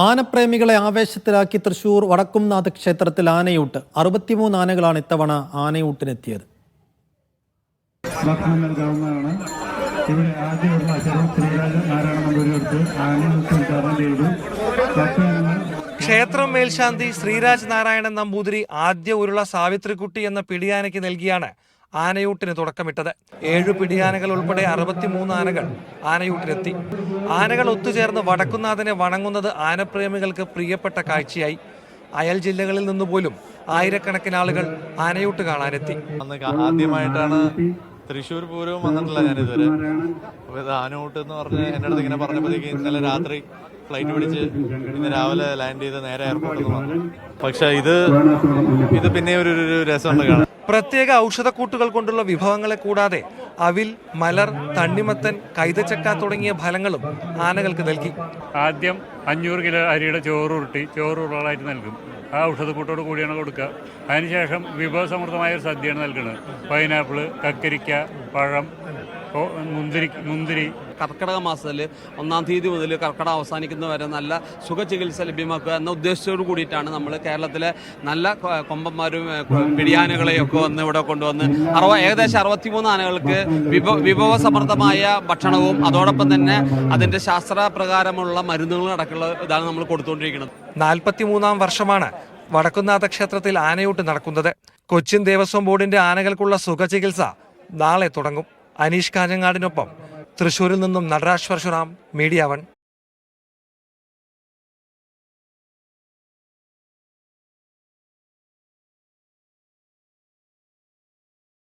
ആനപ്രേമികളെ ആവേശത്തിലാക്കി തൃശൂർ വടക്കുംനാഥ ക്ഷേത്രത്തിൽ ആനയൂട്ട് 63 ആനകളാണ് ഇത്തവണ ആനയൂട്ടിനെത്തിയത്. ക്ഷേത്രം മേൽശാന്തി ശ്രീരാജ് നാരായണൻ നമ്പൂതിരി ആദ്യ ഉരുള സാവിത്രിക്കുട്ടി എന്ന പിടിയാനയ്ക്ക് നൽകിയാണ് ആനയൂട്ടിന് തുടക്കമിട്ടത്. 7 പിടിയാനകൾ ഉൾപ്പെടെ 63 ആനകൾ ആനയൂട്ടിലെത്തി. ആനകൾ ഒത്തുചേർന്ന് വടക്കുംനാഥനെ വണങ്ങുന്നത് ആനപ്രേമികൾക്ക് പ്രിയപ്പെട്ട കാഴ്ചയായി. അയൽ ജില്ലകളിൽ നിന്നുപോലും ആയിരക്കണക്കിന് ആളുകൾ ആനയൂട്ട് കാണാനെത്തി. ആദ്യമായിട്ടാണ് തൃശ്ശൂർ പൂരവും വന്നിട്ടില്ല ഞാനിതുവരെ. അപ്പോൾ ഇത് ആനയൂട്ട് എന്ന് പറഞ്ഞ് എൻ്റെ അടുത്ത് ഇങ്ങനെ പറഞ്ഞപ്പോഴത്തേക്ക് ഇന്നലെ രാത്രി ഫ്ലൈറ്റ് പിടിച്ച് ഇന്ന് രാവിലെ ലാൻഡ് ചെയ്ത് നേരെ എയർപോർട്ടിൽ നിന്ന് വന്നു. പക്ഷെ ഇത് പിന്നെ ഒരു രസമുണ്ട് കാണാൻ. പ്രത്യേക ഔഷധക്കൂട്ടുകൾ കൊണ്ടുള്ള വിഭവങ്ങളെ കൂടാതെ അവിൽ, മലർ, തണ്ണിമത്തൻ, കൈതച്ചക്ക തുടങ്ങിയ ഫലങ്ങളും ആനകൾക്ക് നൽകി. ആദ്യം 500 കിലോ അരിയുടെ ചോറുരുളായിട്ട് നൽകും. ആ ഔഷധക്കൂട്ടോട് കൂടിയാണ് കൊടുക്കുക. അതിനുശേഷം വിഭവസമൃദ്ധമായ ഒരു സദ്യയാണ് നൽകുന്നത്. പൈനാപ്പിള്, കക്കരിക്ക, പഴം, മുന്തിരി. കർക്കിടക മാസത്തിൽ 1-ാം തീയതി മുതൽ കർക്കിടകം അവസാനിക്കുന്നവരെ നല്ല സുഖചികിത്സ ലഭ്യമാക്കുക എന്ന ഉദ്ദേശത്തോടു കൂടിയിട്ടാണ് നമ്മൾ കേരളത്തിലെ നല്ല കൊമ്പന്മാരും പിടിയാനകളെയും ഒക്കെ വന്ന് ഇവിടെ കൊണ്ടുവന്ന് ഏകദേശം 63 ആനകൾക്ക് വിഭവസമൃദ്ധമായ ഭക്ഷണവും അതോടൊപ്പം തന്നെ അതിൻ്റെ ശാസ്ത്രപ്രകാരമുള്ള മരുന്നുകളും അടക്കമുള്ള ഇതാണ് നമ്മൾ കൊടുത്തുകൊണ്ടിരിക്കുന്നത്. 43-ാം വർഷമാണ് വടക്കുംനാഥ ക്ഷേത്രത്തിൽ ആനയൂട്ട് നടക്കുന്നത്. കൊച്ചിൻ ദേവസ്വം ബോർഡിന്റെ ആനകൾക്കുള്ള സുഖചികിത്സ നാളെ തുടങ്ങും. അനീഷ് കാഞ്ഞങ്ങാടിനൊപ്പം തൃശൂരിൽ നിന്നും നടരാജ് പരശുറാം, മീഡിയ 1.